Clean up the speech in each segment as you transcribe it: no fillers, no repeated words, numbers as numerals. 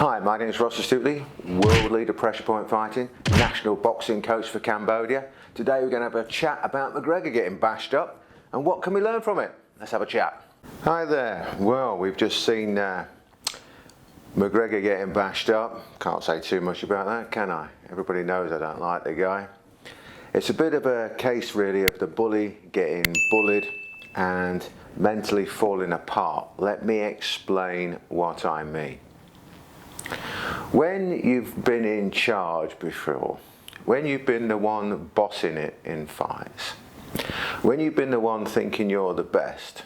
Hi, my name is Ross Astutely, world leader pressure point fighting, national boxing coach for Cambodia. Today we're going to have a chat about McGregor getting bashed up and what can we learn from it. Let's have a chat. Hi there. Well, we've just seen McGregor getting bashed up. Can't say too much about that, can I? Everybody knows I don't like the guy. It's a bit of a case really of the bully getting bullied and mentally falling apart. Let me explain what I mean. When you've been in charge before, when you've been the one bossing it in fights, when you've been the one thinking you're the best,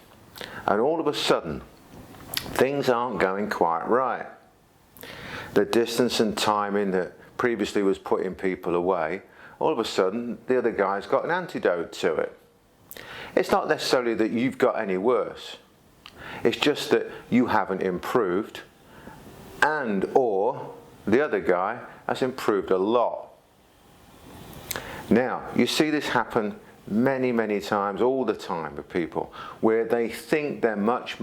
and all of a sudden things aren't going quite right, the distance and timing that previously was putting people away, all of a sudden the other guy's got an antidote to it. It's not necessarily that you've got any worse, it's just that you haven't improved, and or the other guy has improved a lot. Now, you see this happen many times, all the time with people, where they think they're much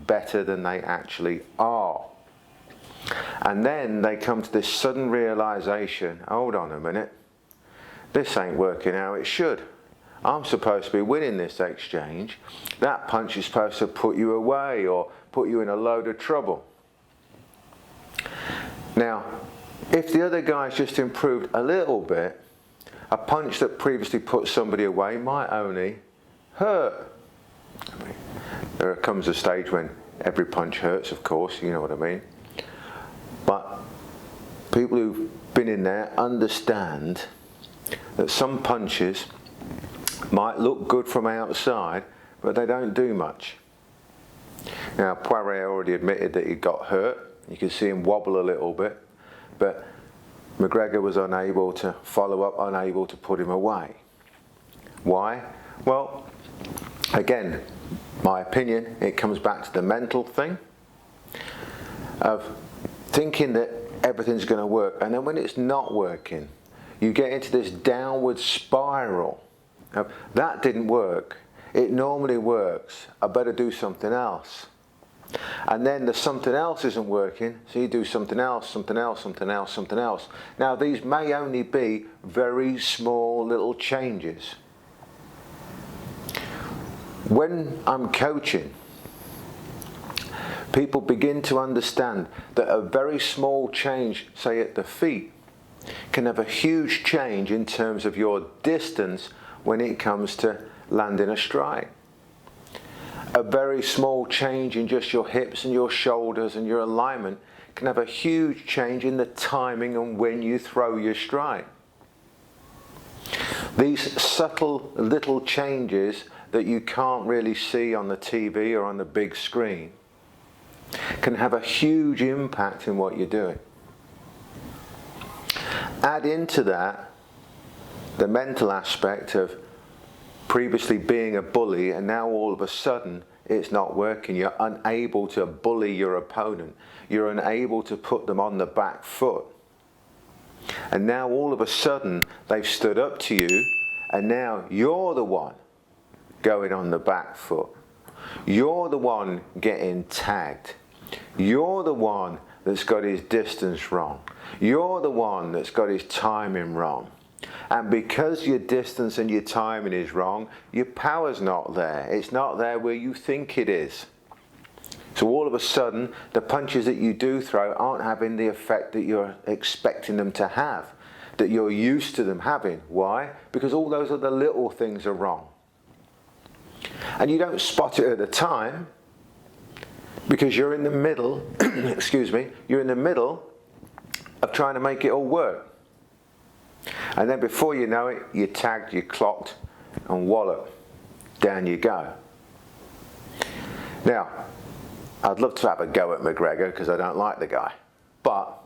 better than they actually are. And then they come to this sudden realization, hold on a minute, this ain't working how it should. I'm supposed to be winning this exchange. That punch is supposed to put you away or put you in a load of trouble. Now, if the other guy's just improved a little bit, a punch that previously put somebody away might only hurt. I mean, there comes a stage when every punch hurts, of course, you know what I mean. But people who've been in there understand that some punches might look good from outside, but they don't do much. Now, Poirier already admitted that he got hurt. You can see him wobble a little bit, but McGregor was unable to follow up, unable to put him away. Why? Well, again, my opinion, it comes back to the mental thing of thinking that everything's going to work, and then when it's not working, you get into this downward spiral. Now, that didn't work. It normally works. I better do something else. And then the something else isn't working, so you do something else, something else, something else, something else. Now, these may only be very small little changes. When I'm coaching, people begin to understand that a very small change, say at the feet, can have a huge change in terms of your distance when it comes to landing a strike. A very small change in just your hips and your shoulders and your alignment can have a huge change in the timing and when you throw your strike. These subtle little changes that you can't really see on the TV or on the big screen can have a huge impact in what you're doing. Add into that the mental aspect of previously being a bully, and now all of a sudden it's not working. You're unable to bully your opponent. You're unable to put them on the back foot. And now all of a sudden they've stood up to you, and now you're the one going on the back foot. You're the one getting tagged. You're the one that's got his distance wrong. You're the one that's got his timing wrong. And because your distance and your timing is wrong, your power's not there. It's not there where you think it is. So all of a sudden, the punches that you do throw aren't having the effect that you're expecting them to have, that you're used to them having. Why? Because all those other little things are wrong. And you don't spot it at the time, because you're in the middle, excuse me, you're in the middle of trying to make it all work. And then before you know it, you're tagged, you're clocked, and wallop, down you go. Now, I'd love to have a go at McGregor because I don't like the guy, but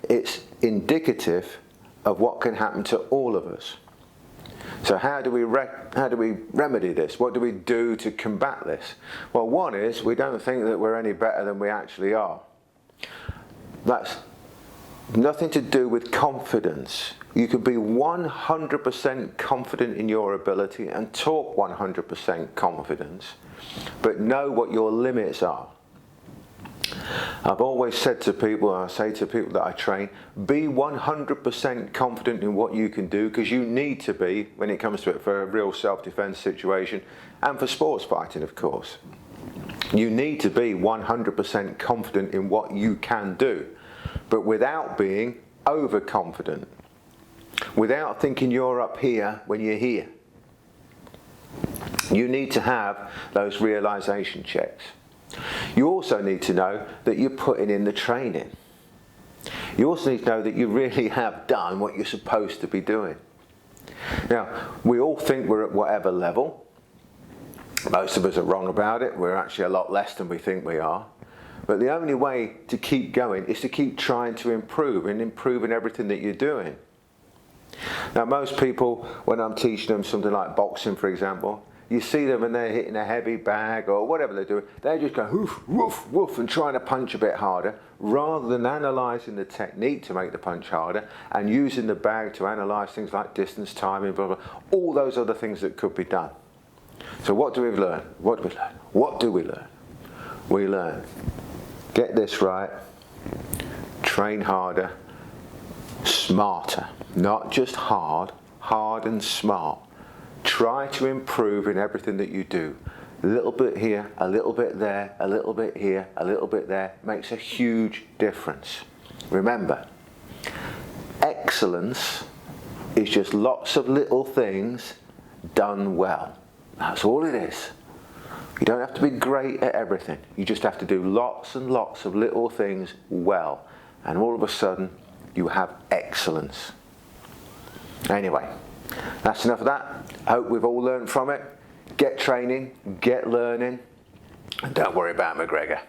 it's indicative of what can happen to all of us. So how do we remedy this? What do we do to combat this? Well, one is we don't think that we're any better than we actually are. That's nothing to do with confidence. You can be 100% confident in your ability and talk 100% confidence, but know what your limits are. I've always said to people, and I say to people that I train, be 100% confident in what you can do, because you need to be when it comes to it for a real self-defense situation, and for sports fighting, of course. You need to be 100% confident in what you can do, but without being overconfident, without thinking you're up here when you're here. You need to have those realization checks. You also need to know that you're putting in the training. You also need to know that you really have done what you're supposed to be doing. Now, we all think we're at whatever level. Most of us are wrong about it. We're actually a lot less than we think we are. But the only way to keep going is to keep trying to improve and improve in everything that you're doing. Now, most people, when I'm teaching them something like boxing, for example, you see them and they're hitting a heavy bag or whatever they're doing, they just go woof, woof, woof and trying to punch a bit harder, rather than analysing the technique to make the punch harder and using the bag to analyse things like distance, timing, blah, blah, all those other things that could be done. So what do we learn? What do we learn? What do we learn? We learn, get this right, train harder, smarter, not just hard, hard and smart. Try to improve in everything that you do. A little bit here, a little bit there, a little bit here, a little bit there makes a huge difference. Remember, excellence is just lots of little things done well. That's all it is. You don't have to be great at everything. You just have to do lots and lots of little things well. And all of a sudden, you have excellence. Anyway, that's enough of that. I hope we've all learned from it. Get training, get learning, and don't worry about McGregor.